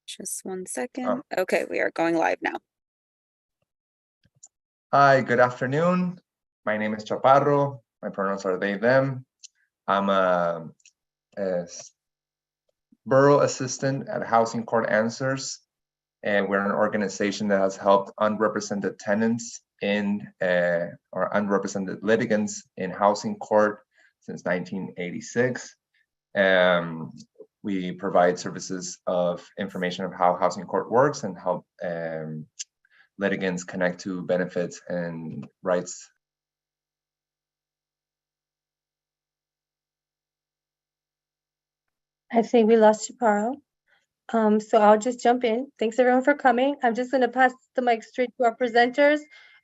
Just one second. Okay, we are going live now. Hi, good afternoon. My name is Chaparro. My pronouns are they, them. I'm a borough assistant at Housing Court Answers, and we're an organization that has helped unrepresented tenants or unrepresented litigants in housing court since 1986. We provide services of information of how housing court works and help litigants connect to benefits and rights. I think we lost Chaparro. So I'll just jump in. Thanks everyone for coming. I'm just going to pass the mic straight to our presenters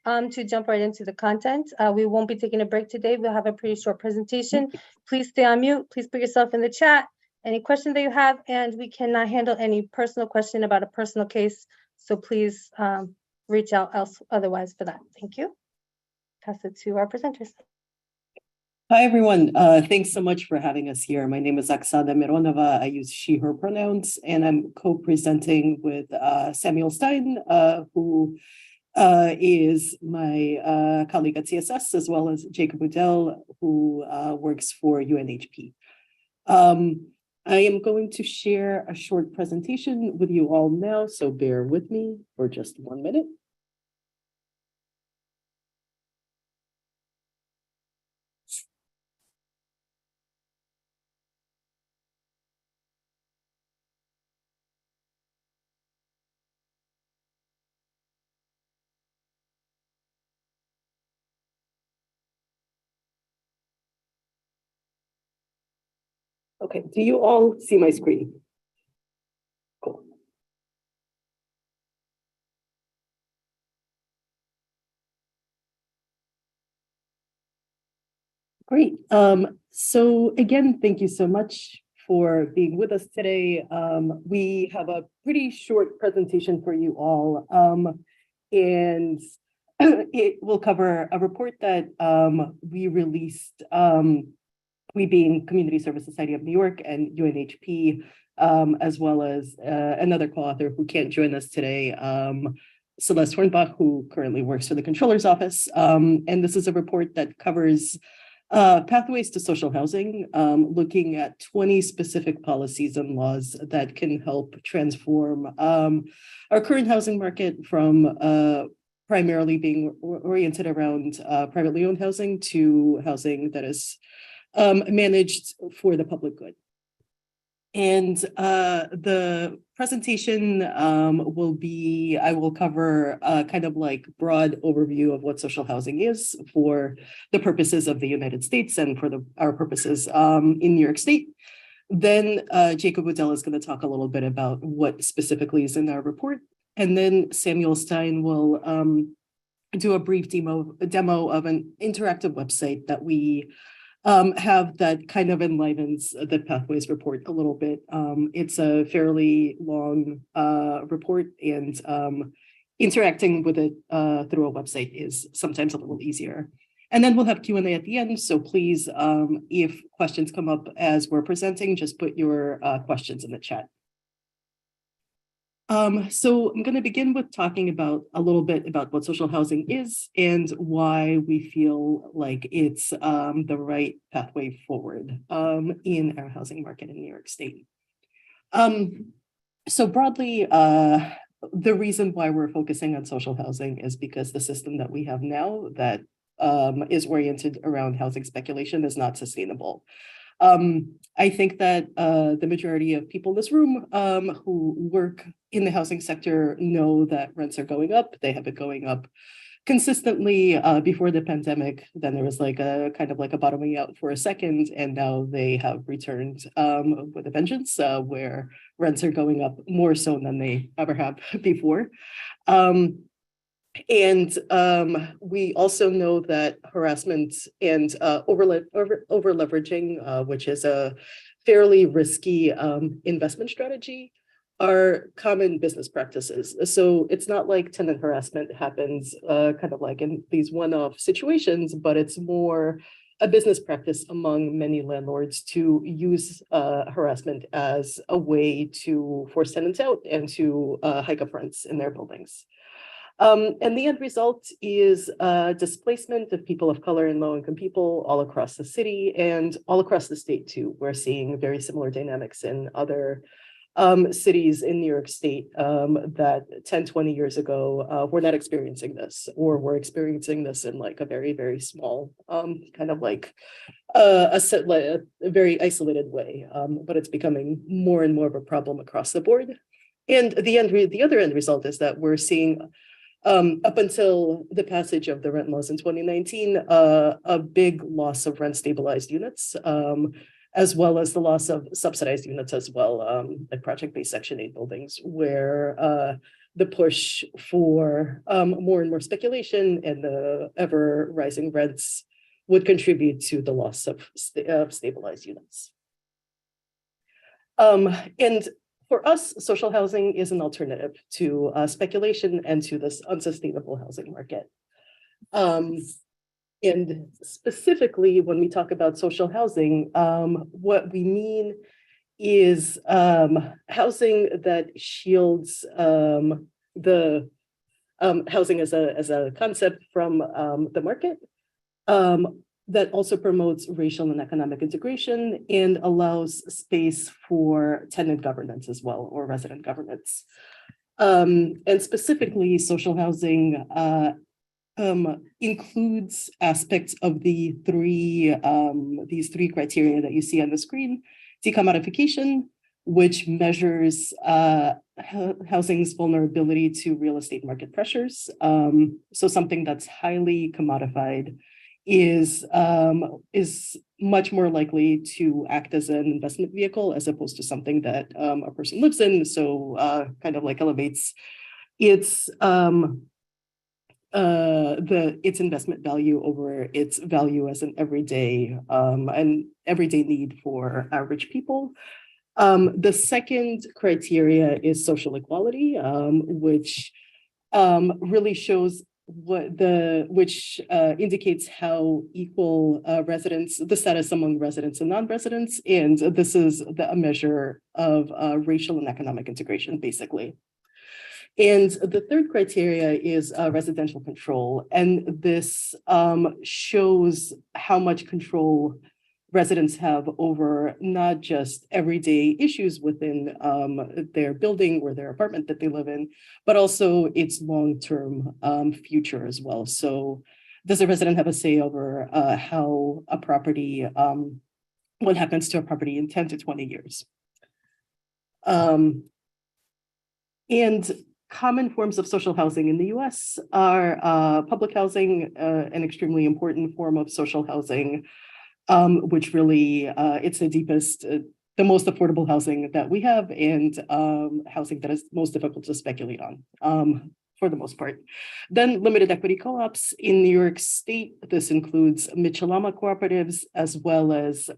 to jump right into the content. We won't be taking a break today. We'll have a pretty short presentation. Please stay on mute. Please put yourself in the chat. Any question that you have, and we cannot handle any personal question about a personal case. So please reach out otherwise for that. Thank you. Pass it to our presenters. Hi, everyone. Thanks so much for having us here. My name is Aksada Mironova. I use she, her pronouns, and I'm co-presenting with Samuel Stein, who is my colleague at CSS, as well as Jacob Udell, who works for UNHP. I am going to share a short presentation with you all now, so bear with me for just 1 minute. Okay, do you all see my screen? Cool. Great. So again, thank you so much for being with us today. We have a pretty short presentation for you all, and it will cover a report that we released, we being Community Service Society of New York and UNHP, as well as another co-author who can't join us today, Celeste Hornbach, who currently works for the Controller's Office. And this is a report that covers pathways to social housing, looking at 20 specific policies and laws that can help transform our current housing market from primarily being oriented around privately owned housing to housing that is managed for the public good. And the presentation will be, I will cover a kind of like broad overview of what social housing is for the purposes of the United States and for our purposes in New York State. Then Jacob Udell is going to talk a little bit about what specifically is in our report. And then Samuel Stein will do a brief demo of an interactive website that we have that kind of enlivens the Pathways report a little bit. It's a fairly long report, and interacting with it through a website is sometimes a little easier. And then we'll have Q&A at the end, so please, if questions come up as we're presenting, just put your questions in the chat. So I'm going to begin with talking about a little bit about what social housing is and why we feel like it's the right pathway forward in our housing market in New York State. So broadly, the reason why we're focusing on social housing is because the system that we have now that is oriented around housing speculation is not sustainable. I think that the majority of people in this room who work in the housing sector know that rents are going up. They have been going up consistently before the pandemic. Then there was like a kind of like a bottoming out for a second, and now they have returned with a vengeance, where rents are going up more so than they ever have before. And we also know that harassment and over leveraging, which is a fairly risky investment strategy, are common business practices. So it's not like tenant harassment happens kind of like in these one-off situations, but it's more a business practice among many landlords to use harassment as a way to force tenants out and to hike up rents in their buildings. And the end result is displacement of people of color and low-income people all across the city and all across the state too. We're seeing very similar dynamics in other cities in New York State that 10, 20 years ago were not experiencing this, or were experiencing this in like a very, very small kind of like a very isolated way. But it's becoming more and more of a problem across the board. And the other end result is that we're seeing up until the passage of the rent laws in 2019, a big loss of rent stabilized units, as well as the loss of subsidized units as well, like project-based Section 8 buildings, where the push for more and more speculation and the ever rising rents would contribute to the loss of stabilized units. And for us, social housing is an alternative to speculation and to this unsustainable housing market. And specifically, when we talk about social housing, what we mean is housing that shields the housing as a concept from the market, that also promotes racial and economic integration and allows space for tenant governance as well, or resident governance. And specifically, social housing includes aspects of these three criteria that you see on the screen: decommodification, which measures housing's vulnerability to real estate market pressures. So something that's highly commodified is much more likely to act as an investment vehicle as opposed to something that a person lives in. So kind of like elevates its investment value over its value as an everyday need for average people. The second criteria is social equality, which really shows which indicates how equal the status among residents and non-residents, and this is a measure of racial and economic integration, basically. And the third criteria is residential control, and this shows how much control residents have over not just everyday issues within their building or their apartment that they live in, but also its long-term future as well. So does a resident have a say over how a property, what happens to a property in 10 to 20 years? And common forms of social housing in the US are public housing, an extremely important form of social housing, which really, it's the deepest, the most affordable housing that we have, and housing that is most difficult to speculate on, for the most part. Then limited equity co-ops in New York State. This includes Mitchell-Lama cooperatives, as well as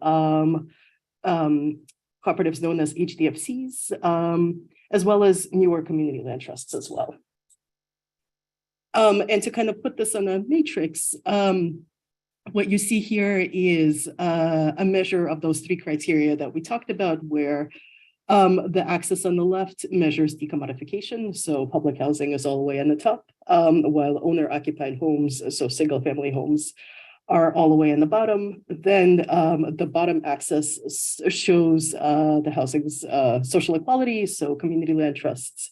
cooperatives known as HDFCs, as well as newer community land trusts as well. And to kind of put this on a matrix, what you see here is a measure of those three criteria that we talked about, where the axis on the left measures decommodification. So public housing is all the way on the top, while owner-occupied homes, so single-family homes, are all the way on the bottom. Then the bottom axis shows the housing's social equality, so community land trusts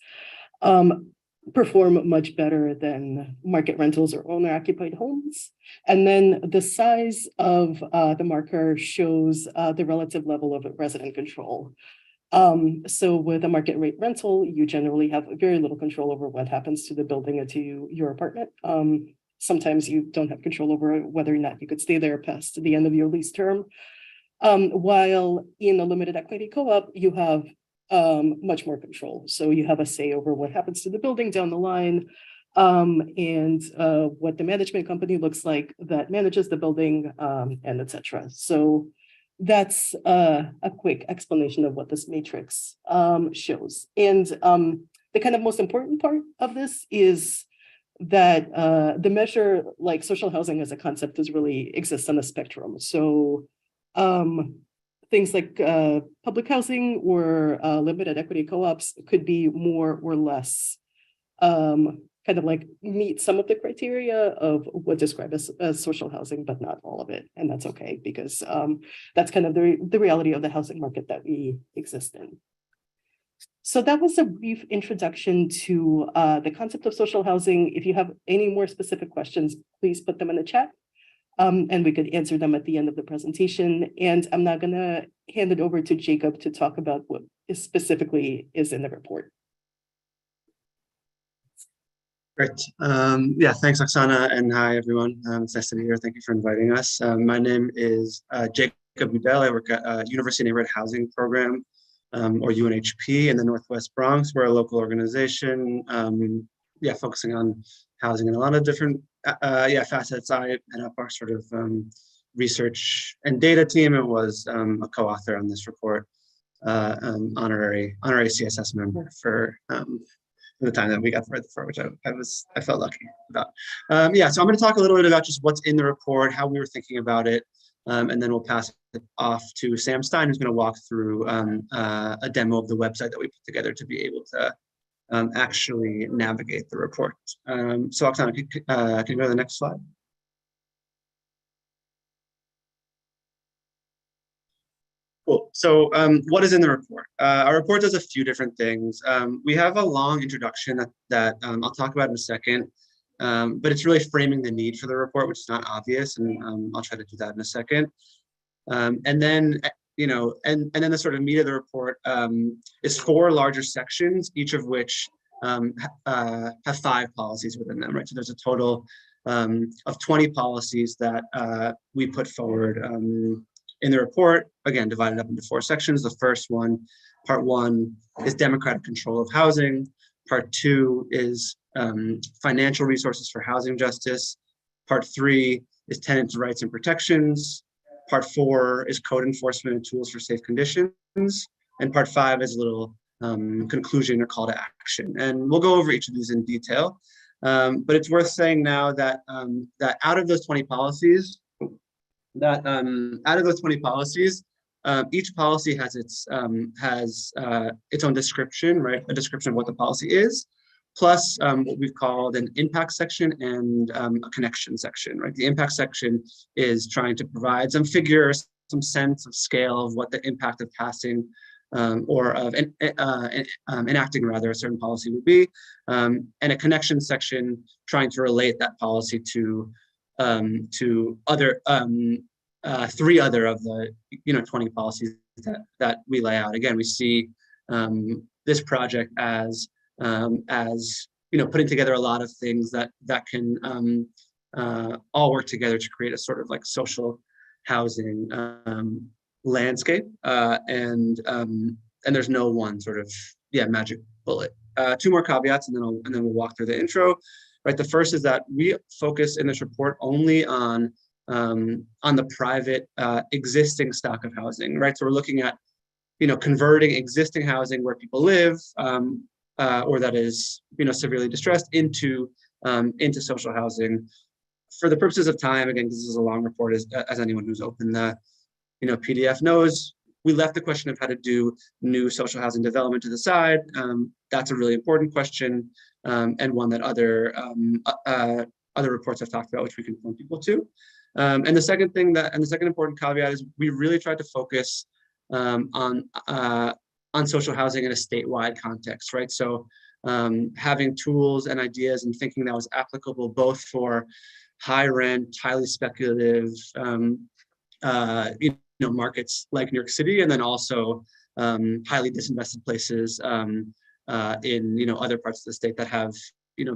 perform much better than market rentals or owner-occupied homes. And then the size of the marker shows the relative level of resident control. So with a market rate rental, you generally have very little control over what happens to the building and to your apartment. Sometimes you don't have control over whether or not you could stay there past the end of your lease term. While in a limited equity co-op, you have much more control. So you have a say over what happens to the building down the line, and what the management company looks like that manages the building, and etc. So that's a quick explanation of what this matrix shows. And the kind of most important part of this is that the measure, like social housing as a concept, is really exists on a spectrum. So things like public housing or limited equity co-ops could be more or less kind of like meet some of the criteria of what described as social housing, but not all of it. And that's okay, because that's kind of the reality of the housing market that we exist in. So that was a brief introduction to the concept of social housing. If you have any more specific questions, please put them in the chat, and we could answer them at the end of the presentation. And I'm now gonna hand it over to Jacob to talk about what specifically is in the report. Great. Yeah, thanks, Oksana, and hi, everyone. It's nice to be here. Thank you for inviting us. My name is Jacob Udell. I work at University Neighborhood Housing Program, or UNHP, in the Northwest Bronx. We're a local organization, yeah, focusing on housing in a lot of different facets. I head up our sort of research and data team, and was a co-author on this report, honorary CSS member for the time that we got for which I felt lucky about. Yeah, so I'm going to talk a little bit about just what's in the report, how we were thinking about it, and then we'll pass it off to Sam Stein, who's going to walk through a demo of the website that we put together to be able to actually navigate the report. So Oksana, can you go to the next slide? Cool. So what is in the report? Our report does a few different things. We have a long introduction that I'll talk about in a second, but it's really framing the need for the report, which is not obvious, and I'll try to do that in a second. And then, and then the sort of meat of the report is 4 larger sections, each of which have 5 policies within them, right? So there's a total of 20 policies that we put forward in the report, again, divided up into 4 sections. The first one, part 1, is democratic control of housing. Part 2 is financial resources for housing justice. Part 3 is tenant rights and protections. Part 4 is code enforcement and tools for safe conditions. And part 5 is a little conclusion or call to action. And we'll go over each of these in detail. But it's worth saying now that that out of those 20 policies, each policy has its own description, right? A description of what the policy is, plus what we've called an impact section and a connection section, right? The impact section is trying to provide some figures, some sense of scale of what the impact of passing or of enacting rather a certain policy would be, and a connection section trying to relate that policy to other 3 other of the 20 policies that we lay out. Again, we see this project as putting together a lot of things that can all work together to create a sort of like social housing landscape, and there's no one sort of magic bullet. 2 more caveats, and then we'll walk through the intro. Right, the first is that we focus in this report only on the private existing stock of housing. Right, so we're looking at converting existing housing where people live, or that is severely distressed, into social housing. For the purposes of time, again, this is a long report, as anyone who's opened the PDF knows, we left the question of how to do new social housing development to the side. That's a really important question, and one that other reports have talked about, which we can point people to. And the second important caveat is we really tried to focus on social housing in a statewide context, right? So having tools and ideas and thinking that was applicable both for high rent, highly speculative, markets like New York City, and then also highly disinvested places in other parts of the state that have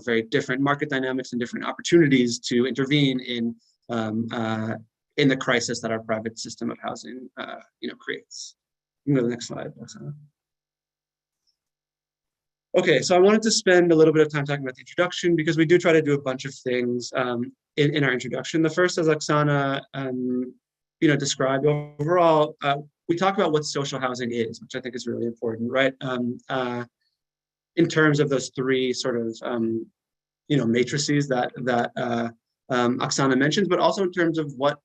very different market dynamics and different opportunities to intervene in the crisis that our private system of housing creates. You can go to the next slide, Oksana. Okay, so I wanted to spend a little bit of time talking about the introduction, because we do try to do a bunch of things in our introduction. The first, as Oksana described overall, we talk about what social housing is, which I think is really important, right? In terms of those 3 sort of matrices that Oksana mentions, but also in terms of what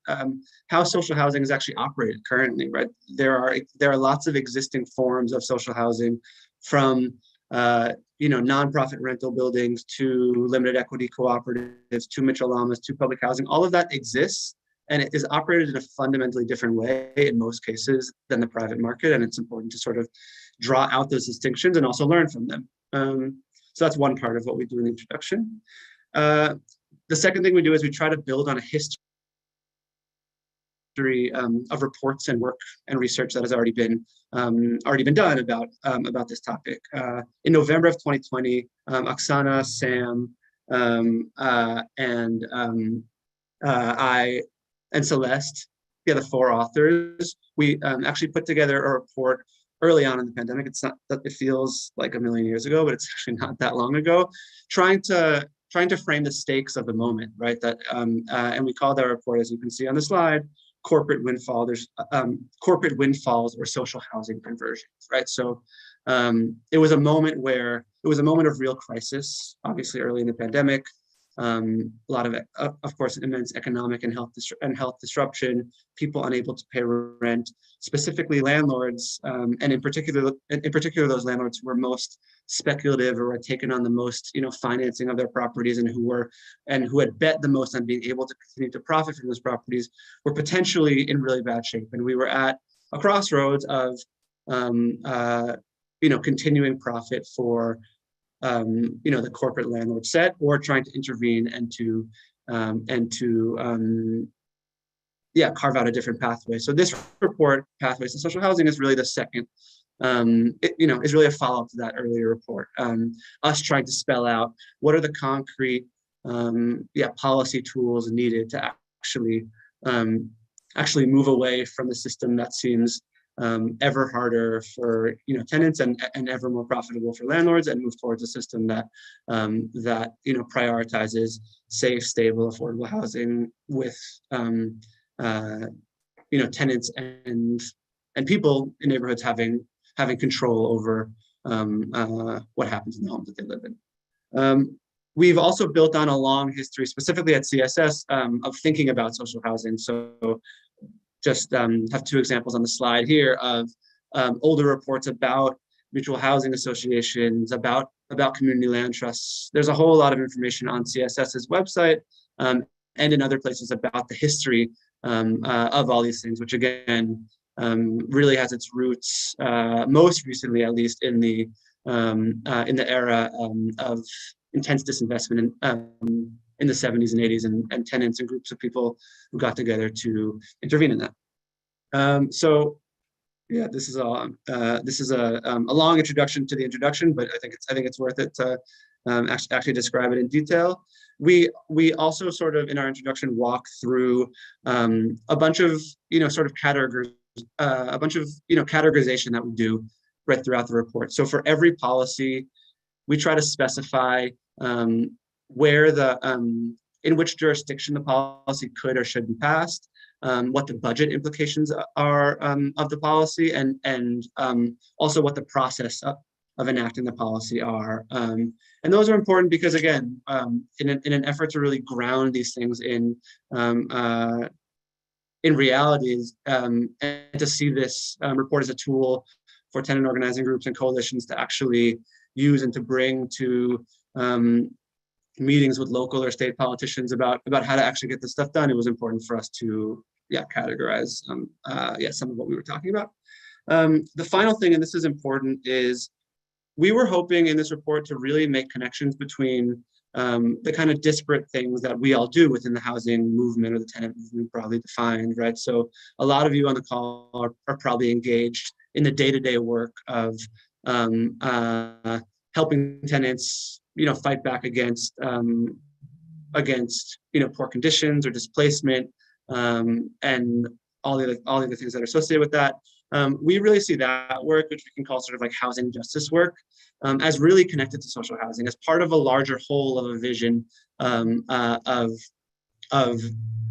how social housing is actually operated currently, right? There are lots of existing forms of social housing, from nonprofit rental buildings to limited equity cooperatives to Mitchell-Lamas to public housing. All of that exists, and it is operated in a fundamentally different way in most cases than the private market. And it's important to sort of draw out those distinctions and also learn from them. So that's one part of what we do in the introduction. The second thing we do is we try to build on a history of reports and work and research that has already been done about this topic. In November of 2020, Oksana, Sam, and I and Celeste, the four authors, we actually put together a report early on in the pandemic. It's not that it feels like a million years ago, but it's actually not that long ago, trying to frame the stakes of the moment, right? That and we called our report, as you can see on the slide, corporate windfalls or social housing conversions, right? So it was a moment of real crisis, obviously early in the pandemic. A lot of course, immense economic and health disruption, people unable to pay rent, specifically landlords, and in particular those landlords who were most speculative or had taken on the most financing of their properties and who had bet the most on being able to continue to profit from those properties, were potentially in really bad shape. And we were at a crossroads of continuing profit for the corporate landlord set, or trying to intervene and to carve out a different pathway. So this report, Pathways to Social Housing, is really the second, is really a follow-up to that earlier report. Us trying to spell out what are the concrete policy tools needed to actually move away from the system that seems ever harder for tenants and ever more profitable for landlords, and move towards a system that prioritizes safe, stable, affordable housing with tenants and people in neighborhoods having control over what happens in the homes that they live in. We've also built on a long history, specifically at CSS, of thinking about social housing. So just have two examples on the slide here of older reports about mutual housing associations, about community land trusts. There's a whole lot of information on CSS's website and in other places about the history of all these things, which again really has its roots, most recently at least, in the era of intense disinvestment in the 70s and 80s, and tenants and groups of people who got together to intervene in that. So yeah, this is a long introduction to the introduction, but I think it's worth it to actually describe it in detail. We also sort of in our introduction walk through a bunch of sort of categorization that we do right throughout the report. So for every policy, we try to specify where in which jurisdiction the policy could or should be passed, what the budget implications are of the policy, and also what the process of enacting the policy are. And those are important because, again, in an effort to really ground these things in realities, and to see this report as a tool for tenant organizing groups and coalitions to actually use and to bring to meetings with local or state politicians about how to actually get this stuff done. It was important for us to categorize some of what we were talking about. The final thing, and this is important, is we were hoping in this report to really make connections between the kind of disparate things that we all do within the housing movement, or the tenant movement broadly defined, right? So a lot of you on the call are probably engaged in the day-to-day work of helping tenants, fight back against poor conditions or displacement, and all the other things that are associated with that. We really see that work, which we can call sort of like housing justice work, as really connected to social housing, as part of a larger whole of a vision of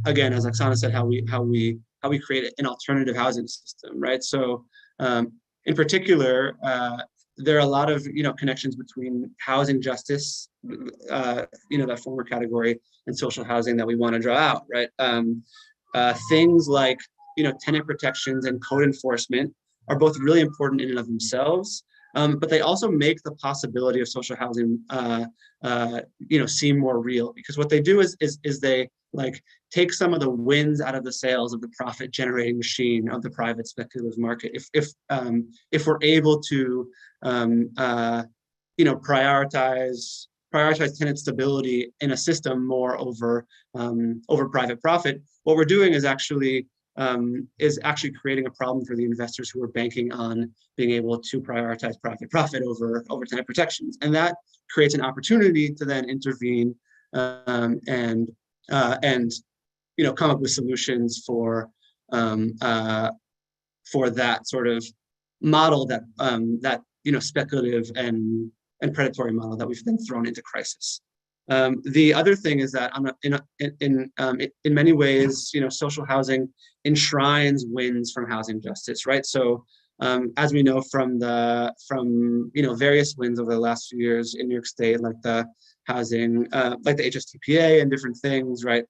again, as Oksana said, how we create an alternative housing system, right? So in particular, there are a lot of connections between housing justice, that former category, and social housing that we want to draw out, right? Things like tenant protections and code enforcement are both really important in and of themselves, but they also make the possibility of social housing seem more real, because what they do is they take some of the wins out of the sails of the profit generating machine of the private speculative market. If we're able to prioritize tenant stability in a system more over private profit, what we're doing is actually creating a problem for the investors who are banking on being able to prioritize private profit over tenant protections, and that creates an opportunity to then intervene and come up with solutions for that sort of model, that speculative and predatory model that we've then thrown into crisis. The other thing is that in many ways, social housing enshrines wins from housing justice, right? So as we know from various wins over the last few years in New York State, like the housing, like the HSTPA and different things, right?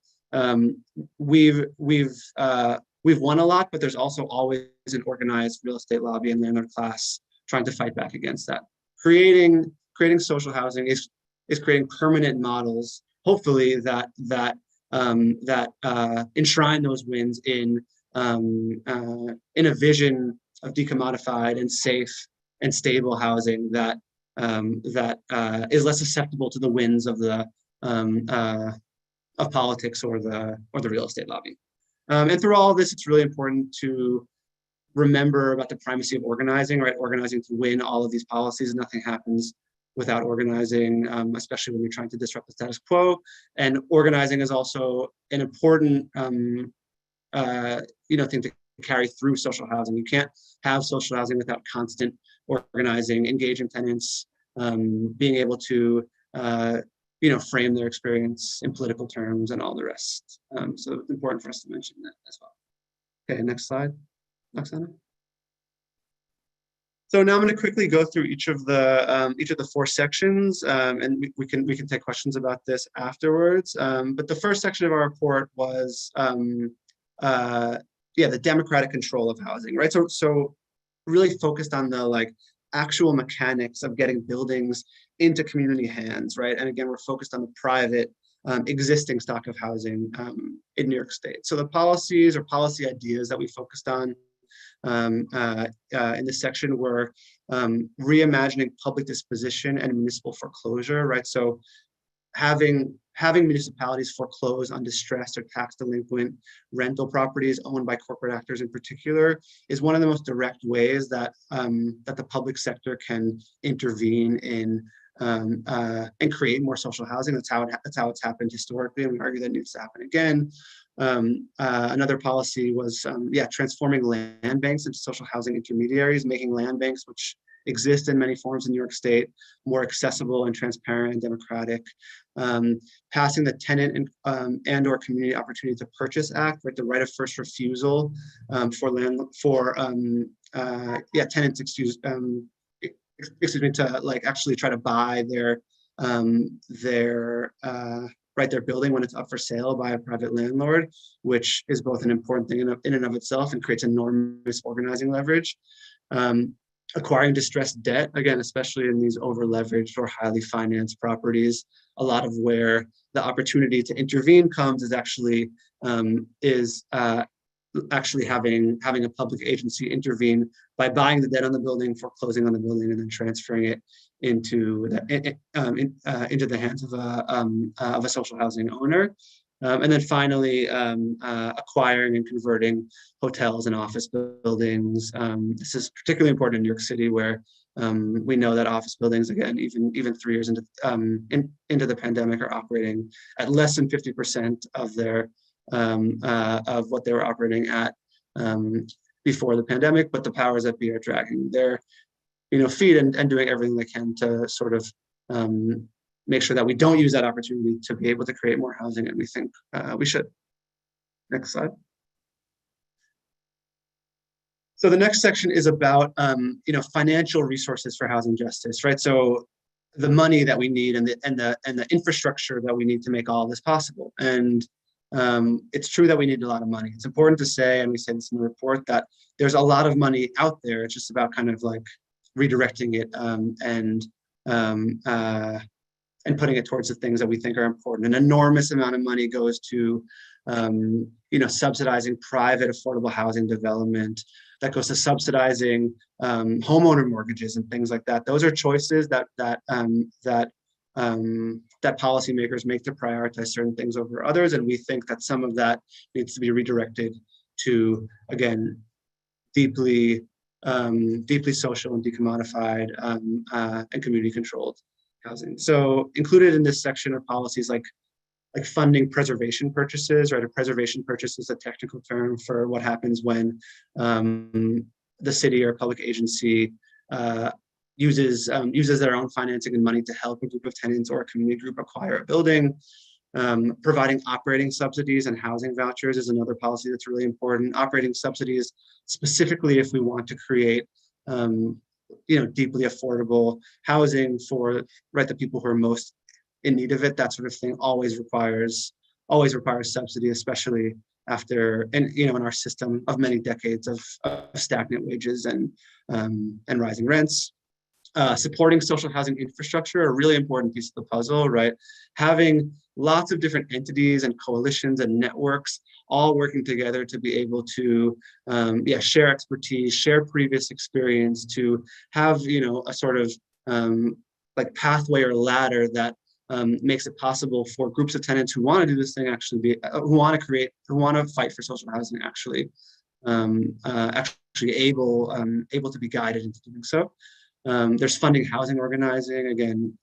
We've won a lot, but there's also always an organized real estate lobby and landlord class trying to fight back against that. Creating social housing is creating permanent models, hopefully that enshrine those wins in a vision of decommodified and safe and stable housing that is less susceptible to the winds of politics or the real estate lobby. And through all of this, it's really important to remember about the primacy of organizing, right? Organizing to win all of these policies. Nothing happens without organizing, especially when you're trying to disrupt the status quo. And organizing is also an important thing to carry through social housing. You can't have social housing without constant organizing, engaging tenants, being able to frame their experience in political terms and all the rest. So it's important for us to mention that as well. Okay, next slide, Oksana. So now I'm going to quickly go through each of the four sections, and we can take questions about this afterwards. But the first section of our report was the democratic control of housing, right? So really focused on the actual mechanics of getting buildings into community hands, right? And again, we're focused on the private existing stock of housing in New York State. So the policies or policy ideas that we focused on in this section were reimagining public disposition and municipal foreclosure, right? So having municipalities foreclose on distressed or tax delinquent rental properties owned by corporate actors in particular is one of the most direct ways that the public sector can intervene in and create more social housing. That's how it's happened historically, and we argue that needs to happen again. Another policy was transforming land banks into social housing intermediaries, making land banks, which exist in many forms in New York State, more accessible and transparent and democratic. Passing the Tenant and or Community Opportunity to Purchase Act, right, the right of first refusal for tenants, to actually try to buy their building when it's up for sale by a private landlord, which is both an important thing in and of itself and creates enormous organizing leverage. Acquiring distressed debt, again, especially in these over-leveraged or highly financed properties, a lot of where the opportunity to intervene comes is actually having a public agency intervene by buying the debt on the building, foreclosing on the building, and then transferring it into the hands of a social housing owner. And then finally, acquiring and converting hotels and office buildings. This is particularly important in New York City, where we know that office buildings, again, even 3 years into the pandemic, are operating at less than 50% of their of what they were operating at before the pandemic. But the powers that be are dragging their feet and doing everything they can to sort of make sure that we don't use that opportunity to be able to create more housing, and we think we should. Next slide. So the next section is about financial resources for housing justice, right? So the money that we need and the infrastructure that we need to make all of this possible. And it's true that we need a lot of money. It's important to say, and we say this in the report, that there's a lot of money out there. It's just about kind of like redirecting it and putting it towards the things that we think are important. An enormous amount of money goes to subsidizing private affordable housing development. That goes to subsidizing homeowner mortgages and things like that. Those are choices that policymakers make to prioritize certain things over others, and we think that some of that needs to be redirected to, again, deeply social and decommodified and community-controlled housing. So included in this section are policies like funding preservation purchases, right? A preservation purchase is a technical term for what happens when the city or public agency uses their own financing and money to help a group of tenants or a community group acquire a building. Providing operating subsidies and housing vouchers is another policy that's really important. Operating subsidies, specifically if we want to create deeply affordable housing for the people who are most in need of it, that sort of thing always requires subsidy, especially after in our system of many decades of stagnant wages and rising rents. Supporting social housing infrastructure, a really important piece of the puzzle, right? Having lots of different entities and coalitions and networks all working together to be able to share expertise, share previous experience, to have a sort of pathway or ladder that makes it possible for groups of tenants who want to do this thing who want to fight for social housing actually able to be guided into doing so. There's funding housing organizing. Again,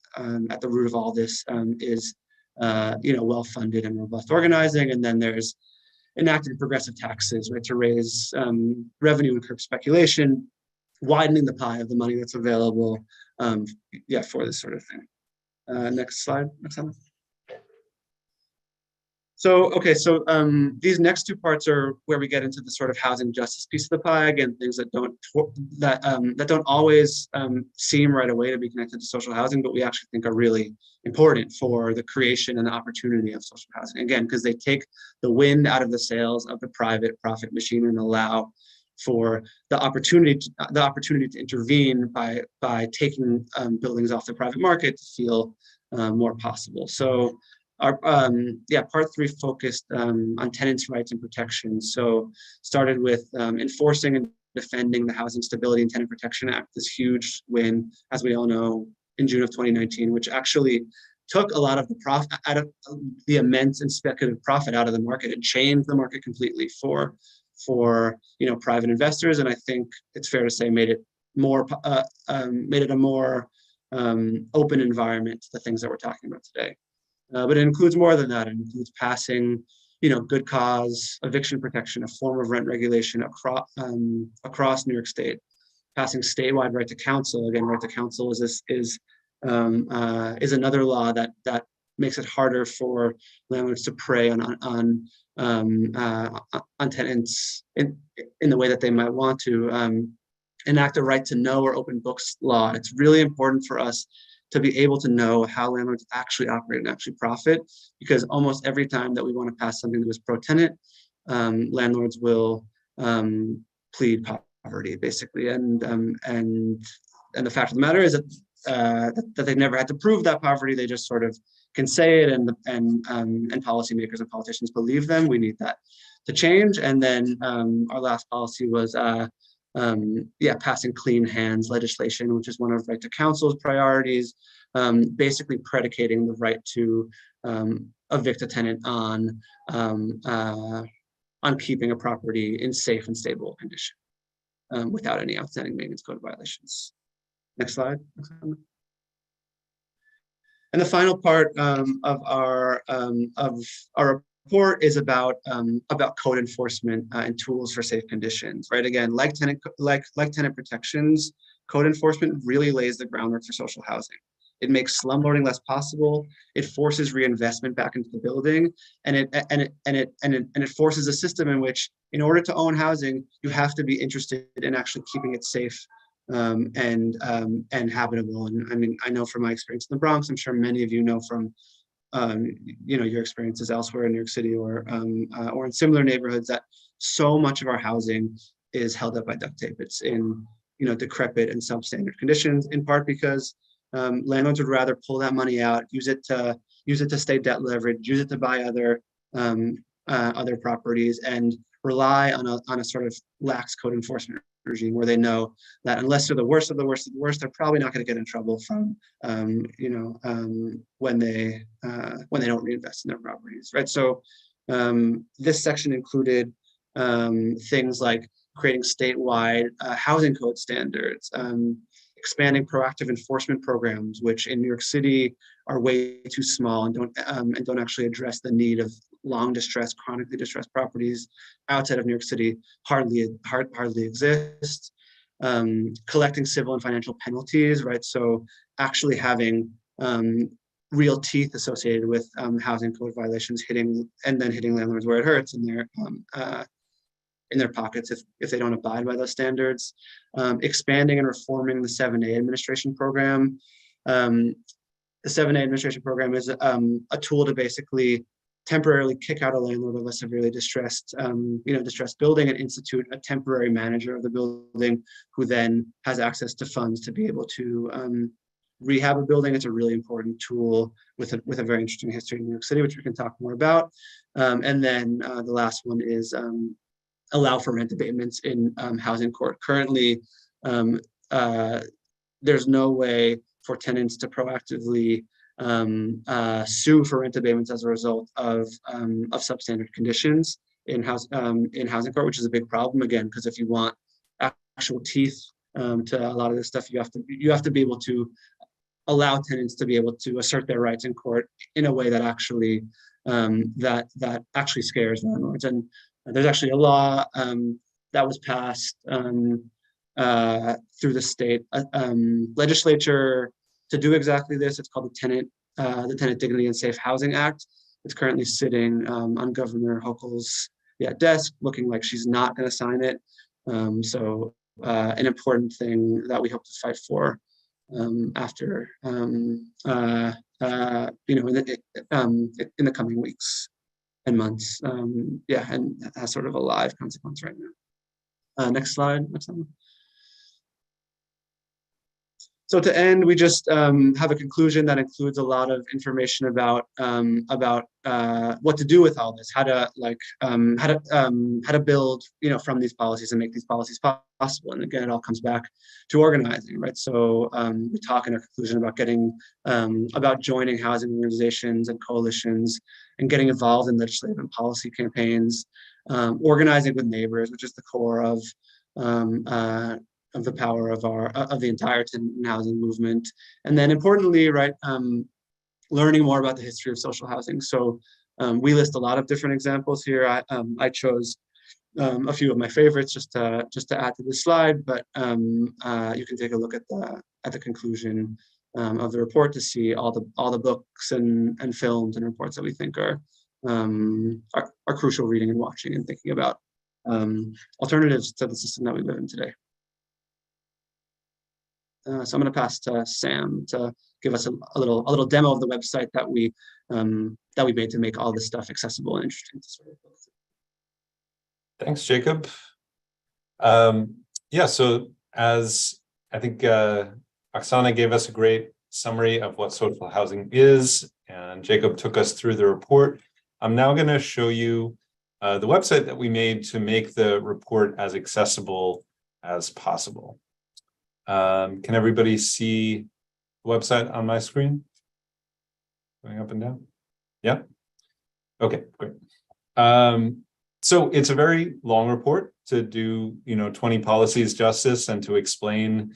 at the root of all this is well-funded and robust organizing. And then there's enacting progressive taxes, right, to raise revenue and curb speculation, widening the pie of the money that's available for this sort of thing. Next slide. Next slide. So these next two parts are where we get into the sort of housing justice piece of the pie. Again, things that don't always seem right away to be connected to social housing, but we actually think are really important for the creation and the opportunity of social housing. Again, because they take the wind out of the sails of the private profit machine and allow for the opportunity to intervene by taking buildings off the private market to feel more possible. So our part 3 focused on tenants' rights and protections. So started with enforcing and defending the Housing Stability and Tenant Protection Act, this huge win, as we all know, in June of 2019, which actually took a lot of the profit out of the immense and speculative profit out of the market. It changed the market completely for private investors, and I think it's fair to say made it a more open environment to the things that we're talking about today. But it includes more than that. It includes passing, good cause eviction protection, a form of rent regulation across New York State, passing statewide right to counsel. Again, right to counsel is another law that makes it harder for landlords to prey on tenants in the way that they might want to. Enact a right to know or open books law. It's really important for us to be able to know how landlords actually operate and actually profit, because almost every time that we want to pass something that is pro-tenant, landlords will plead poverty, basically. And the fact of the matter is that they never had to prove that poverty. They just sort of can say it, and policymakers and politicians believe them. We need that to change. And then our last policy was passing clean hands legislation, which is one of right to counsel's priorities, basically predicating the right to evict a tenant on keeping a property in safe and stable condition without any outstanding maintenance code violations. Next slide. And the final part of our report is about code enforcement and tools for safe conditions, right? Again, like tenant protections, code enforcement really lays the groundwork for social housing. It makes slumlording less possible. It forces reinvestment back into the building, and it forces a system in which, in order to own housing, you have to be interested in actually keeping it safe and habitable. And I mean, I know from my experience in the Bronx, I'm sure many of you know from your experiences elsewhere in New York City or in similar neighborhoods, that so much of our housing is held up by duct tape. It's in decrepit and substandard conditions, in part because landlords would rather pull that money out, use it to stay debt leveraged, use it to buy other properties, and rely on a sort of lax code enforcement regime where they know that unless they're the worst of the worst of the worst, they're probably not going to get in trouble from when they don't reinvest in their properties, right? So this section included things like creating statewide housing code standards, expanding proactive enforcement programs, which in New York City are way too small and don't actually address the need of long distressed, chronically distressed properties outside of New York City hardly exists. Collecting civil and financial penalties, right? So actually having real teeth associated with housing code violations hitting landlords where it hurts in their pockets if they don't abide by those standards. Expanding and reforming the 7A administration program. The 7A administration program is a tool to basically temporarily kick out a landlord of a severely distressed building and institute a temporary manager of the building who then has access to funds to be able to rehab a building. It's a really important tool with a very interesting history in New York City, which we can talk more about. And then the last one is allow for rent abatements in housing court. Currently, there's no way for tenants to proactively sue for rent abatements as a result of substandard conditions in housing court, which is a big problem, again, because if you want actual teeth to a lot of this stuff, you have to be able to allow tenants to be able to assert their rights in court in a way that actually that actually scares landlords. And there's actually a law that was passed through the state legislature to do exactly this. It's called the Tenant Dignity and Safe Housing Act. It's currently sitting on Governor Hochul's desk, looking like she's not going to sign it. So an important thing that we hope to fight for after in the coming weeks and months. And has sort of a live consequence right now. Next slide. So to end, we just have a conclusion that includes a lot of information about what to do with all this, how to build from these policies and make these policies possible. And again, it all comes back to organizing, right? So we talk in our conclusion about joining housing organizations and coalitions and getting involved in legislative and policy campaigns, organizing with neighbors, which is the core of the power of the entire tenant and housing movement. And then importantly, right, learning more about the history of social housing. So we list a lot of different examples here. I chose a few of my favorites just to add to this slide, but you can take a look at the conclusion of the report to see all the books and films and reports that we think are crucial reading and watching and thinking about alternatives to the system that we live in today. So I'm going to pass to Sam to give us a little demo of the website that we made to make all this stuff accessible and interesting to sort of. Thanks, Jacob. So as I think Oksana gave us a great summary of what social housing is, and Jacob took us through the report, I'm now going to show you the website that we made to make the report as accessible as possible. Can everybody see the website on my screen? Going up and down? Yeah? Okay, great. So it's a very long report to do, 20 policies justice and to explain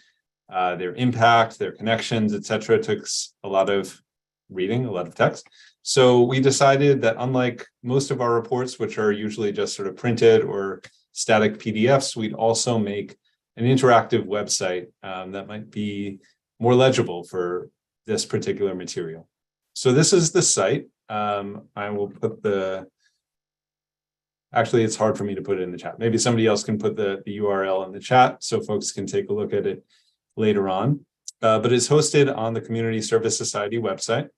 their impact, their connections, etc. It took a lot of reading, a lot of text. So we decided that unlike most of our reports, which are usually just sort of printed or static PDFs, we'd also make an interactive website that might be more legible for this particular material. So this is the site. I will put actually, it's hard for me to put it in the chat. Maybe somebody else can put the URL in the chat so folks can take a look at it later on. But it's hosted on the Community Service Society website.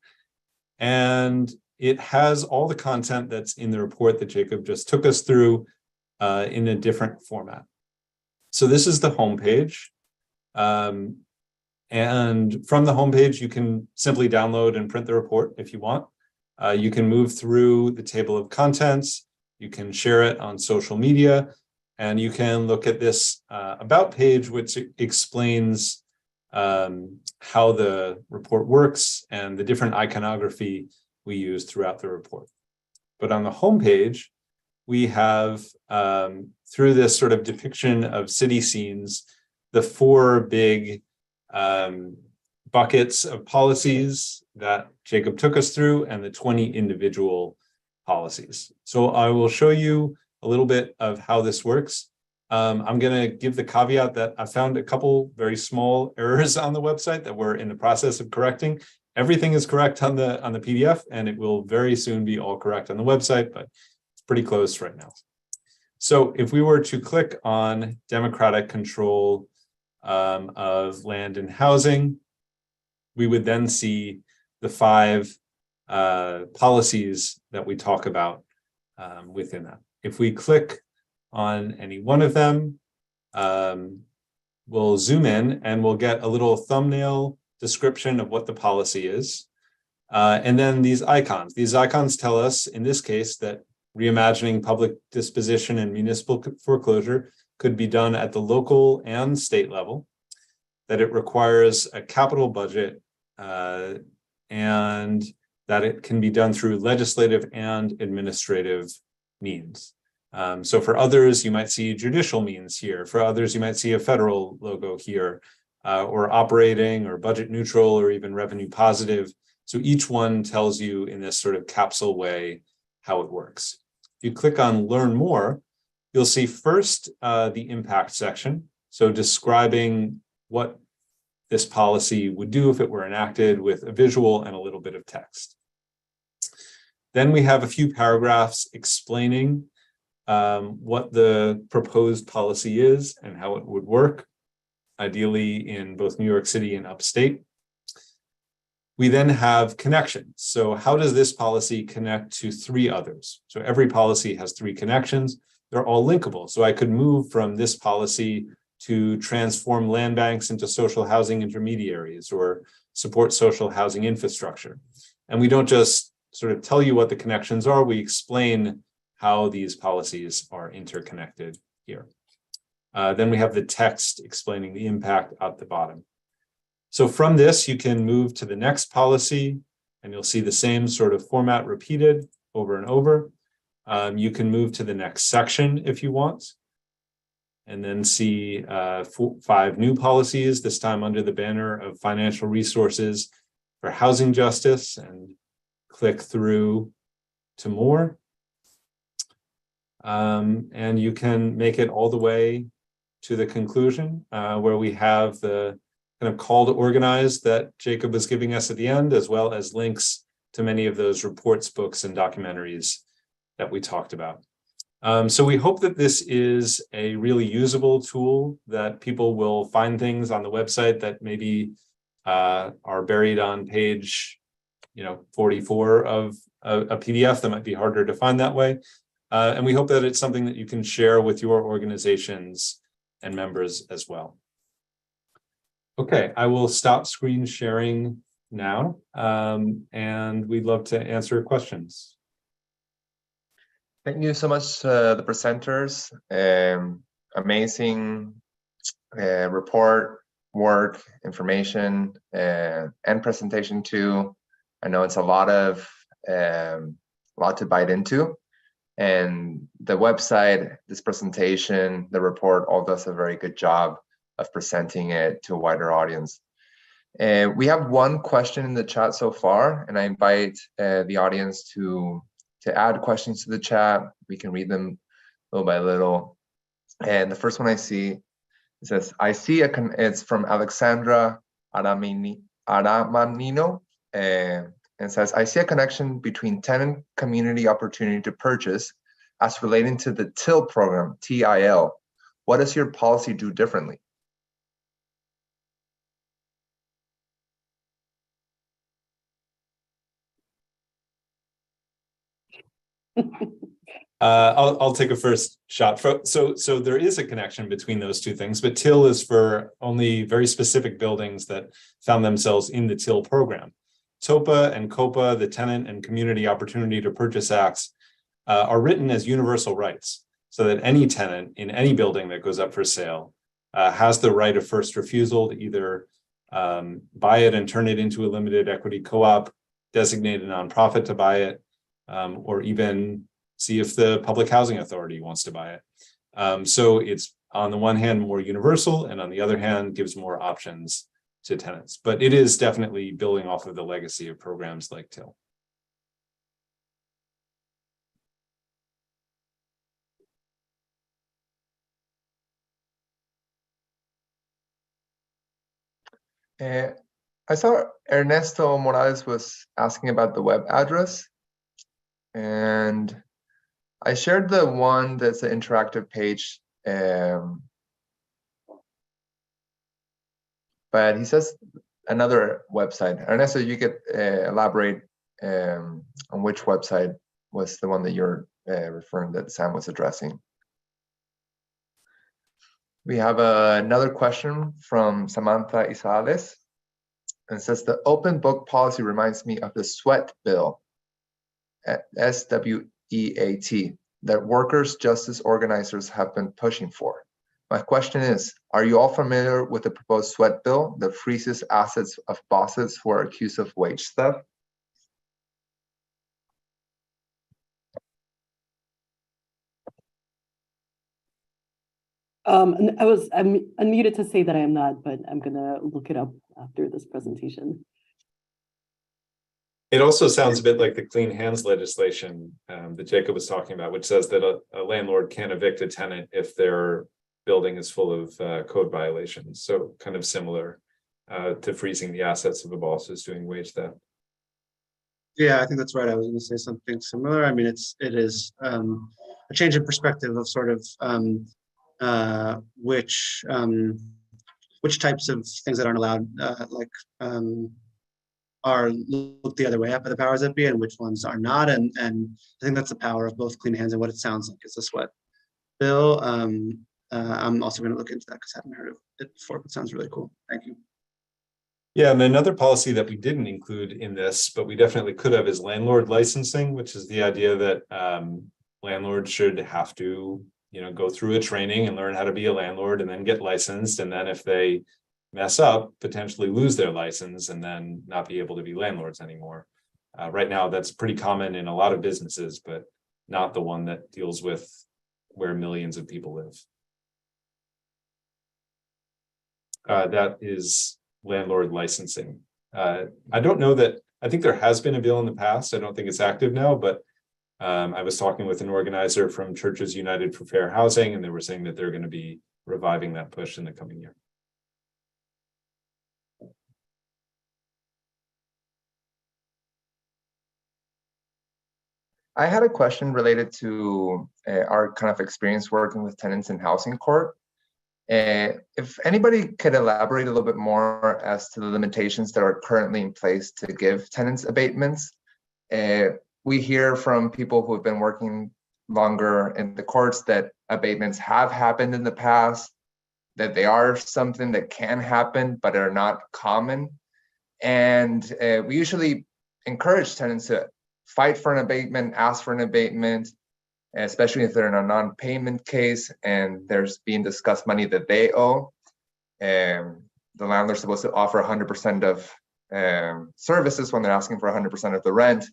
And it has all the content that's in the report that Jacob just took us through in a different format. So this is the homepage. And from the homepage, you can simply download and print the report if you want. You can move through the table of contents. You can share it on social media, and you can look at this about page, which explains how the report works and the different iconography we use throughout the report. But on the homepage, we have, through this sort of depiction of city scenes, the 4 big buckets of policies that Jacob took us through and the 20 individual policies. So I will show you a little bit of how this works. I'm going to give the caveat that I found a couple very small errors on the website that we're in the process of correcting. Everything is correct on the PDF, and it will very soon be all correct on the website, but it's pretty close right now. So if we were to click on democratic control of land and housing, we would then see the 5 policies that we talk about within that. If we click on any one of them, we'll zoom in and we'll get a little thumbnail description of what the policy is. And then these icons. These icons tell us, in this case, that reimagining public disposition and municipal foreclosure could be done at the local and state level, that it requires a capital budget, and that it can be done through legislative and administrative means. So for others, you might see judicial means here. For others, you might see a federal logo here, or operating or budget neutral or even revenue positive. So each one tells you in this sort of capsule way how it works. If you click on Learn More, you'll see first the impact section. So describing what this policy would do if it were enacted with a visual and a little bit of text. Then we have a few paragraphs explaining what the proposed policy is and how it would work, ideally in both New York City and upstate. We then have connections. So how does this policy connect to 3 others? So every policy has 3 connections. They're all linkable. So I could move from this policy to transform land banks into social housing intermediaries or support social housing infrastructure. And we don't just sort of tell you what the connections are, we explain how these policies are interconnected here. Then we have the text explaining the impact at the bottom. So from this, you can move to the next policy, and you'll see the same sort of format repeated over and over. You can move to the next section if you want, and then see 5 new policies, this time under the banner of financial resources for housing justice, and click through to more. And you can make it all the way to the conclusion where we have the kind of call to organize that Jacob was giving us at the end, as well as links to many of those reports, books, and documentaries that we talked about. So we hope that this is a really usable tool, that people will find things on the website that maybe are buried on page 44 of a PDF that might be harder to find that way. And we hope that it's something that you can share with your organizations and members as well. Okay, I will stop screen sharing now, and we'd love to answer questions. Thank you so much, the presenters. Amazing report, work, information, and presentation too. I know it's a lot to bite into, and the website, this presentation, the report, all does a very good job of presenting it to a wider audience. We have one question in the chat so far, and I invite the audience to add questions to the chat. We can read them little by little. And the first one I see, it says, it's from Alexandra Aramini. Aramanino, and says, I see a connection between tenant community opportunity to purchase as relating to the TIL program, TIL. What does your policy do differently? I'll take a first shot. So there is a connection between those two things, but TIL is for only very specific buildings that found themselves in the TIL program. TOPA and COPA, the Tenant and Community Opportunity to Purchase Acts, are written as universal rights, so that any tenant in any building that goes up for sale has the right of first refusal to either buy it and turn it into a limited equity co-op, designate a nonprofit to buy it, or even see if the public housing authority wants to buy it. So it's on the one hand more universal, and on the other hand gives more options to tenants. But it is definitely building off of the legacy of programs like TIL. I saw Ernesto Morales was asking about the web address, and I shared the one that's an interactive page, but he says another website. Ernesto, you could elaborate on which website was the one that you're referring that Sam was addressing. We have another question from Samantha Isales, and says the open book policy reminds me of the SWEAT bill, SWEAT, that workers' justice organizers have been pushing for. My question is, are you all familiar with the proposed SWEAT bill that freezes assets of bosses who are accused of wage theft? I'm unmuted to say that I am not, but I'm gonna look it up after this presentation. It also sounds a bit like the clean hands legislation that Jacob was talking about, which says that a landlord can't evict a tenant if their building is full of code violations. So kind of similar to freezing the assets of a boss who's doing wage theft. Yeah, I think that's right. I was going to say something similar. I mean, it is a change in perspective of sort of which types of things that aren't allowed, are looked the other way up by the powers that be, and which ones are not. And I think that's the power of both clean hands and what it sounds like is a SWEAT bill. I'm also going to look into that because I haven't heard of it before, but it sounds really cool. Thank you. Yeah, and another policy that we didn't include in this, but we definitely could have, is landlord licensing, which is the idea that landlords should have to, go through a training and learn how to be a landlord and then get licensed. And then if they mess up, potentially lose their license and then not be able to be landlords anymore. Right now, that's pretty common in a lot of businesses, but not the one that deals with where millions of people live. That is landlord licensing. I don't know that, I think there has been a bill in the past. I don't think it's active now, but I was talking with an organizer from Churches United for Fair Housing, and they were saying that they're going to be reviving that push in the coming year. I had a question related to our kind of experience working with tenants in housing court. If anybody could elaborate a little bit more as to the limitations that are currently in place to give tenants abatements. We hear from people who have been working longer in the courts that abatements have happened in the past, that they are something that can happen, but are not common. And we usually encourage tenants to fight for an abatement, ask for an abatement, especially if they're in a non-payment case and there's being discussed money that they owe. The landlord's supposed to offer 100% of services when they're asking for 100% of the rent.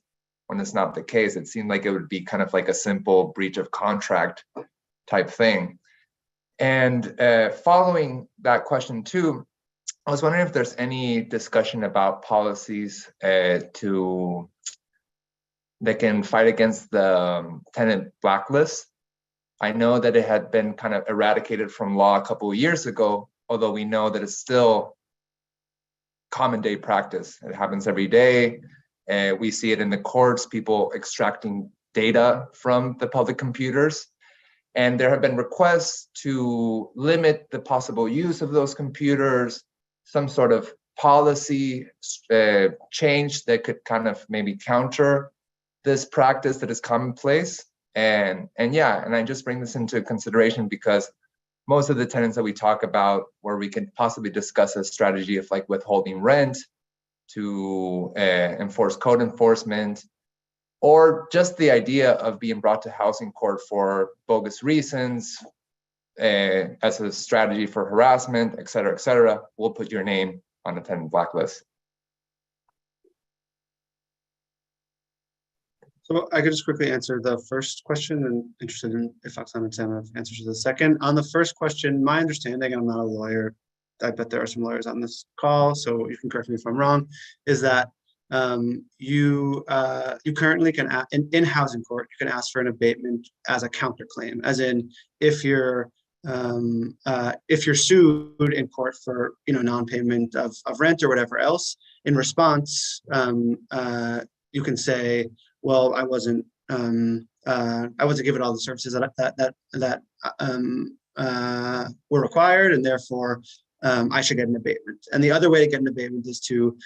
When it's not the case, it seemed like it would be kind of like a simple breach of contract type thing. And following that question too, I was wondering if there's any discussion about policies that can fight against the tenant blacklist. I know that it had been kind of eradicated from law a couple of years ago, although we know that it's still common day practice. It happens every day. And we see it in the courts, people extracting data from the public computers. And there have been requests to limit the possible use of those computers, some sort of policy change that could kind of maybe counter this practice that is commonplace. And I just bring this into consideration because most of the tenants that we talk about, where we can possibly discuss a strategy of like withholding rent to enforce code enforcement, or just the idea of being brought to housing court for bogus reasons, as a strategy for harassment, et cetera, we'll put your name on the tenant blacklist. So I could just quickly answer the first question, and interested in if Oksana and Sam have answers to the second. On the first question, my understanding, I'm not a lawyer, I bet there are some lawyers on this call, so you can correct me if I'm wrong, is that you currently can, in housing court, you can ask for an abatement as a counterclaim, as in if you're sued in court for non-payment of rent or whatever else, in response, you can say, well, I wasn't given all the services that were required, and therefore I should get an abatement. And the other way to get an abatement is to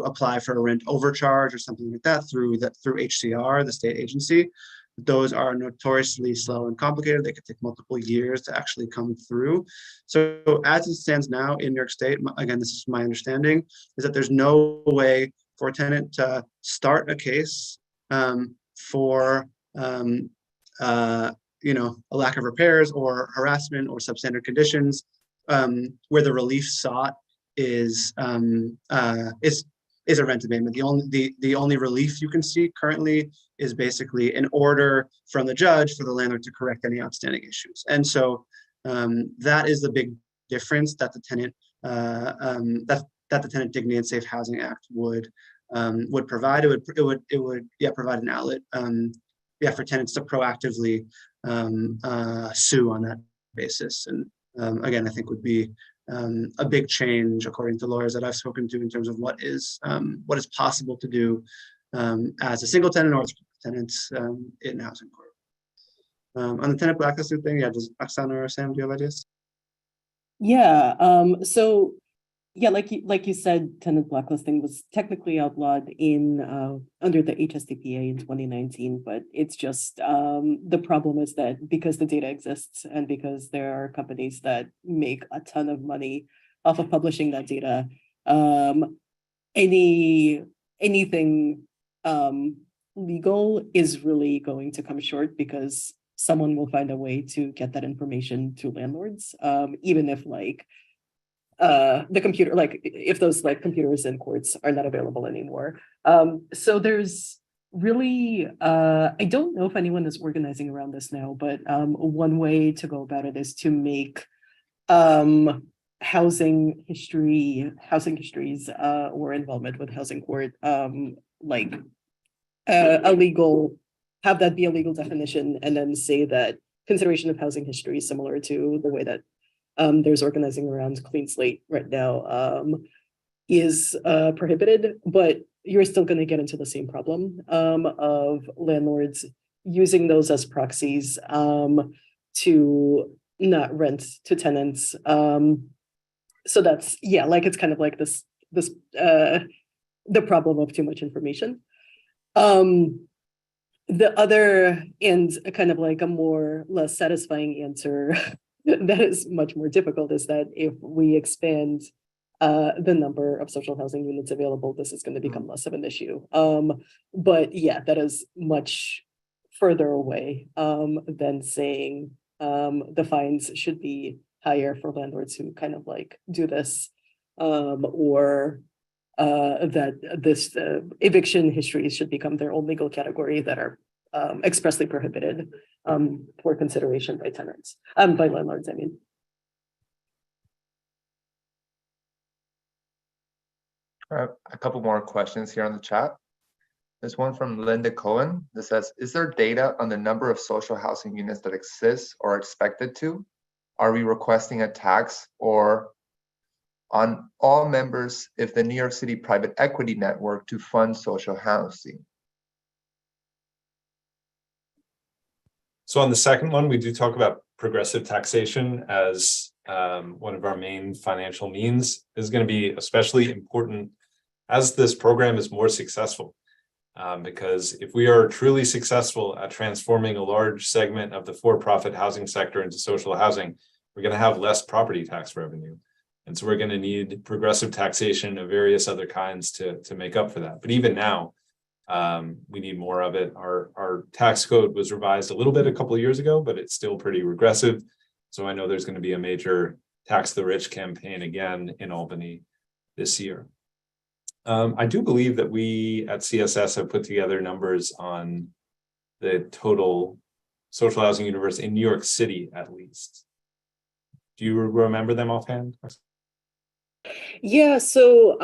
apply for a rent overcharge or something like that through HCR, the state agency. Those are notoriously slow and complicated. They could take multiple years to actually come through. So as it stands now in New York State, again, this is my understanding, is that there's no way for a tenant to start a case for a lack of repairs or harassment or substandard conditions, where the relief sought is a rent abatement. The only relief you can seek currently is basically an order from the judge for the landlord to correct any outstanding issues. And so that is the big difference that the tenant that the Tenant Dignity and Safe Housing Act would provide. It would provide an outlet for tenants to proactively sue on that basis. And again, I think would be a big change according to lawyers that I've spoken to in terms of what is possible to do as a single tenant or tenants in housing court. On the tenant blacklisting thing, does Oksana or Sam, do you have ideas? Yeah, so yeah, like you said, tenant blacklisting was technically outlawed in under the HSDPA in 2019, but it's just the problem is that because the data exists and because there are companies that make a ton of money off of publishing that data, anything legal is really going to come short because someone will find a way to get that information to landlords, even if the computer, if those computers in courts are not available anymore. So there's really, I don't know if anyone is organizing around this now, but one way to go about it is to make housing histories or involvement with housing court have that be a legal definition, and then say that consideration of housing history is similar to the way that there's organizing around Clean Slate right now is prohibited, but you're still going to get into the same problem of landlords using those as proxies to not rent to tenants. So that's, it's kind of like this the problem of too much information. The other, and kind of like a less satisfying answer that is much more difficult, is that if we expand the number of social housing units available, this is going to become less of an issue. But yeah, that is much further away than saying the fines should be higher for landlords who kind of do this, or that this eviction histories should become their own legal category that are expressly prohibited for consideration by tenants, by landlords, I mean. A couple more questions here on the chat. There's one from Linda Cohen that says, is there data on the number of social housing units that exist or are expected to? Are we requesting a tax or on all members if the New York City private equity network to fund social housing? So on the second one, we do talk about progressive taxation as one of our main financial means. This is going to be especially important as this program is more successful. Because if we are truly successful at transforming a large segment of the for-profit housing sector into social housing, we're going to have less property tax revenue. And so we're going to need progressive taxation of various other kinds to make up for that. But even now, we need more of it. Our tax code was revised a little bit a couple of years ago, but it's still pretty regressive. So I know there's going to be a major Tax the Rich campaign again in Albany this year. I do believe that we at CSS have put together numbers on the total social housing universe in New York City, at least. Do you remember them offhand? Yeah, so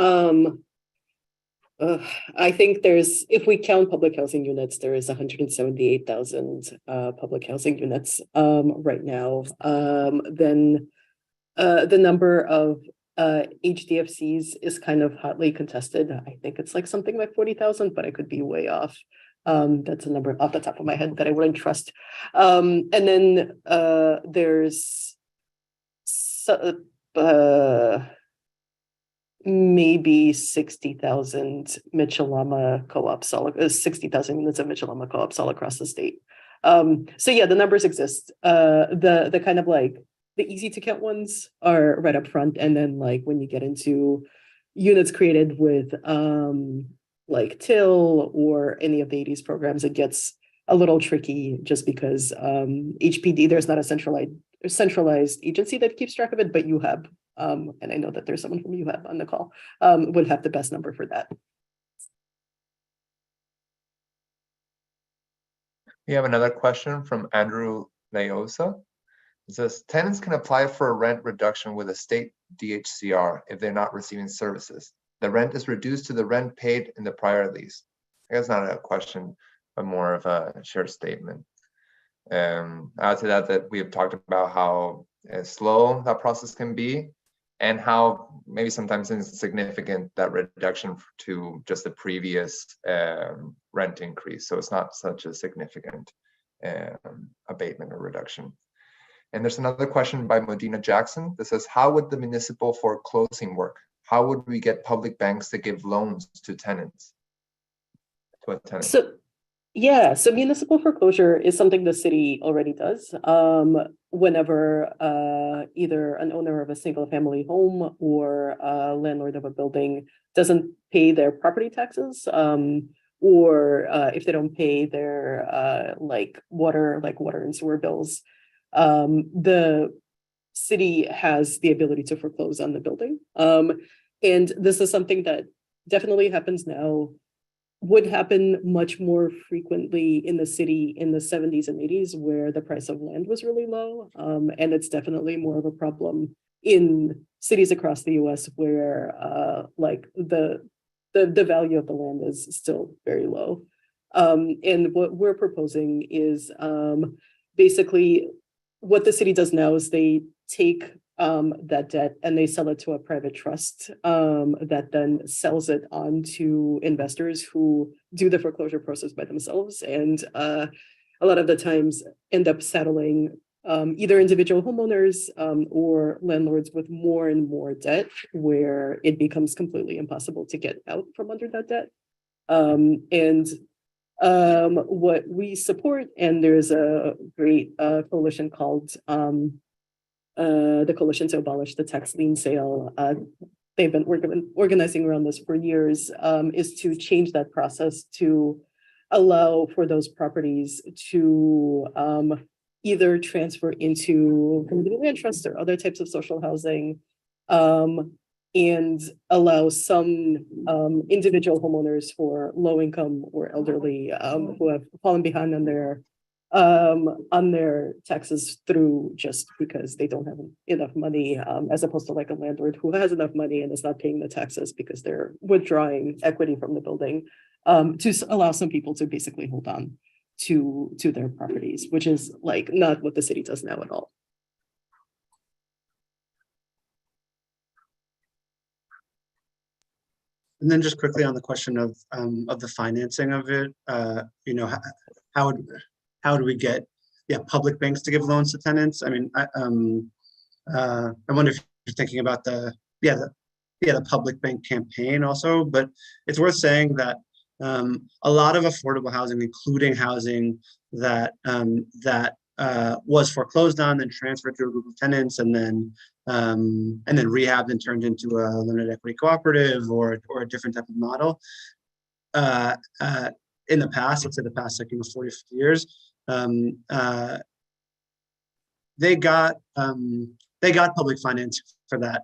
I think there's, if we count public housing units, there is 178,000 public housing units right now. Then the number of HDFCs is kind of hotly contested. I think it's like something like 40,000, but I could be way off. That's a number off the top of my head that I wouldn't trust. And then there's maybe 60,000 Mitchell-Lama co-ops, 60,000 units of Mitchell-Lama co-ops all across the state. So yeah, the numbers exist. The kind of like the easy to count ones are right up front. And then like when you get into units created with like TIL or any of the 80s programs, it gets a little tricky just because HPD, there's not a centralized agency that keeps track of it, but UHAB, and I know that there's someone from UHAB on the call, would have the best number for that. We have another question from Andrew Leosa. It says, tenants can apply for a rent reduction with a state DHCR if they're not receiving services. The rent is reduced to the rent paid in the prior lease. I guess not a question, but more of a shared statement. Add to that we have talked about how slow that process can be and how maybe sometimes insignificant that reduction to just the previous rent increase. So it's not such a significant abatement or reduction. And there's another question by Modena Jackson that says, how would the municipal foreclosing work? How would we get public banks to give loans to tenants? To a tenant? So municipal foreclosure is something the city already does. Whenever either an owner of a single family home or a landlord of a building doesn't pay their property taxes, or if they don't pay their water and sewer bills, the city has the ability to foreclose on the building. And this is something that definitely happens now, would happen much more frequently in the city in the 70s and 80s where the price of land was really low. And it's definitely more of a problem in cities across the US where the value of the land is still very low. And what we're proposing is basically what the city does now is they take that debt and they sell it to a private trust that then sells it on to investors who do the foreclosure process by themselves. And a lot of the times end up saddling either individual homeowners or landlords with more and more debt where it becomes completely impossible to get out from under that debt. What we support, and there's a great coalition called the Coalition to Abolish the Tax Lien Sale. They've been organizing around this for years, is to change that process to allow for those properties to either transfer into community land trusts or other types of social housing, and allow some individual homeowners for low income or elderly who have fallen behind on their taxes through just because they don't have enough money, as opposed to like a landlord who has enough money and is not paying the taxes because they're withdrawing equity from the building, to allow some people to basically hold on to their properties, which is like not what the city does now at all. And then just quickly on the question of the financing of it, you know, how would we get public banks to give loans to tenants? I mean, I wonder if you're thinking about the public bank campaign also, but it's worth saying that a lot of affordable housing, including housing that was foreclosed on, then transferred to a group of tenants, and then rehabbed and turned into a limited equity cooperative or a different type of model. In the past, let's say the past 40, 50 years, they got public finance for that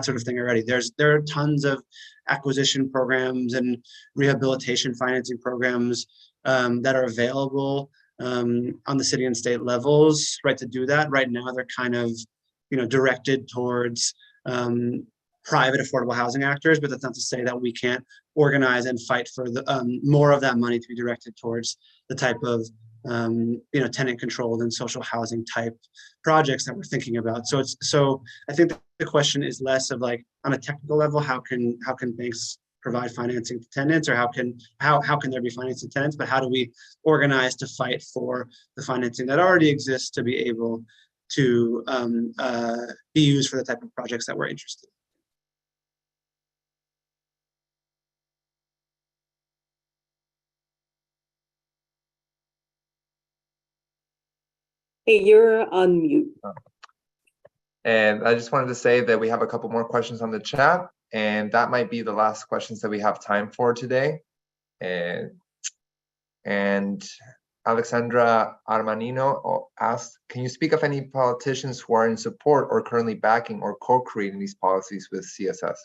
sort of thing already. There are tons of acquisition programs and rehabilitation financing programs that are available on the city and state levels, right, to do that. Right now, they're kind of, directed towards private affordable housing actors, but that's not to say that we can't organize and fight for the more of that money to be directed towards the type of tenant controlled and social housing type projects that we're thinking about. So I think the question is less of like on a technical level, how can banks provide financing to tenants, or how can there be financing to tenants, but how do we organize to fight for the financing that already exists to be able to be used for the type of projects that we're interested in. Hey, you're on mute. And I just wanted to say that we have a couple more questions on the chat, and that might be the last questions that we have time for today. And Alexandra Armanino asked, can you speak of any politicians who are in support or currently backing or co-creating these policies with CSS?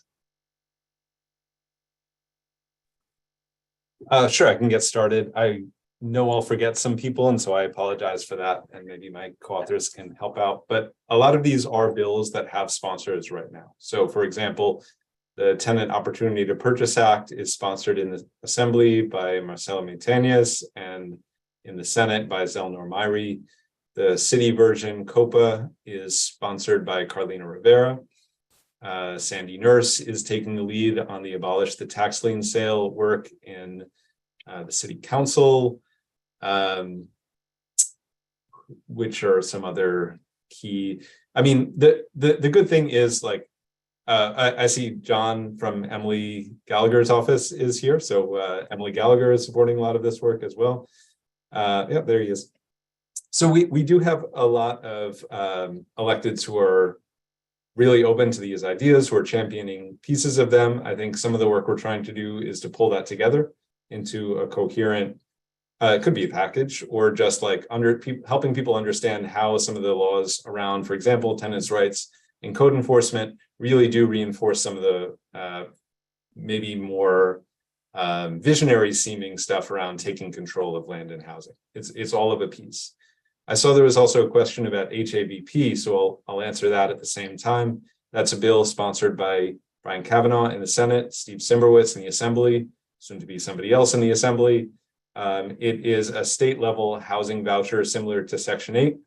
Sure, I can get started. I know I'll forget some people, and so I apologize for that, and maybe my co-authors can help out. But a lot of these are bills that have sponsors right now. So, for example, the Tenant Opportunity to Purchase Act is sponsored in the Assembly by Marcelo Montañez and in the Senate by Zelnor Myrie. The city version, COPA, is sponsored by Carlina Rivera. Sandy Nurse is taking the lead on the Abolish the Tax Lien Sale work in the City Council, which are some other key. I mean, the good thing is, like, I see John from Emily Gallagher's office is here. So Emily Gallagher is supporting a lot of this work as well. Yeah, there he is. So we do have a lot of electeds who are really open to these ideas, who are championing pieces of them. I think some of the work we're trying to do is to pull that together into a coherent, it could be a package, or just like helping people understand how some of the laws around, for example, tenants' rights and code enforcement really do reinforce some of the maybe more visionary seeming stuff around taking control of land and housing. It's all of a piece. I saw there was also a question about HABP, so I'll answer that at the same time. That's a bill sponsored by Brian Kavanaugh in the Senate, Steve Simberwitz in the Assembly, soon to be somebody else in the Assembly. It is a state level housing voucher similar to Section 8.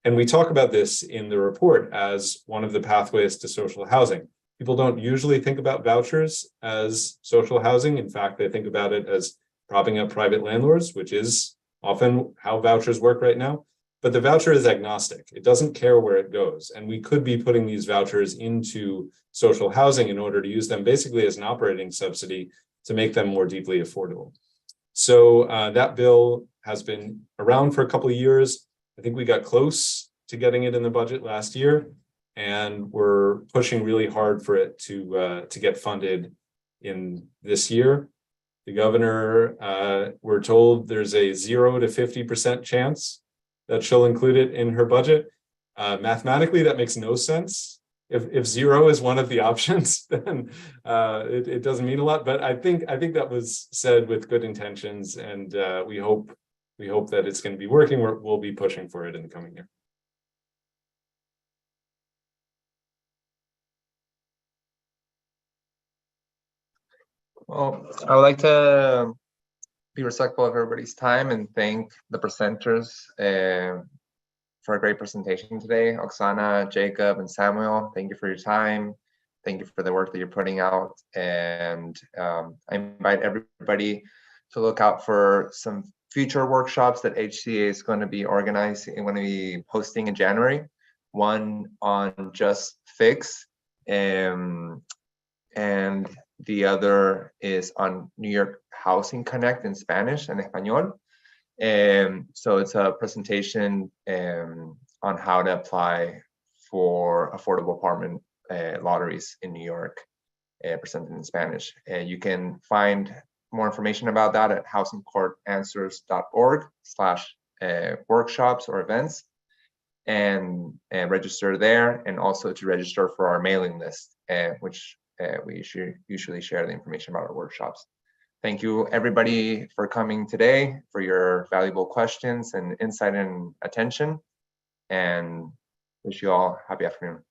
And we talk about this in the report as one of the pathways to social housing. People don't usually think about vouchers as social housing. In fact, they think about it as propping up private landlords, which is often how vouchers work right now. But the voucher is agnostic. It doesn't care where it goes. And we could be putting these vouchers into social housing in order to use them basically as an operating subsidy to make them more deeply affordable. So that bill has been around for a couple of years. I think we got close to getting it in the budget last year, and we're pushing really hard for it to get funded in this year. The governor, we're told there's a 0 to 50% chance that she'll include it in her budget. Mathematically, that makes no sense. If 0 is one of the options, then it doesn't mean a lot. But I think that was said with good intentions, and we hope that it's going to be working. We'll be pushing for it in the coming year. Well, I would like to be respectful of everybody's time and thank the presenters for a great presentation today. Oksana, Jacob, and Samuel, thank you for your time. thank you for the work that you're putting out. And I invite everybody to look out for some future workshops that HCA is going to be organizing and going to be hosting in January. One on Just Fix, and the other is on New York Housing Connect in Spanish and Espanol. So it's a presentation on how to apply for affordable apartment lotteries in New York, presented in Spanish. You can find more information about that at housingcourtanswers.org/workshops or events, and register there, and also to register for our mailing list, which we usually share the information about our workshops. Thank you, everybody, for coming today, for your valuable questions and insight and attention, and wish you all a happy afternoon.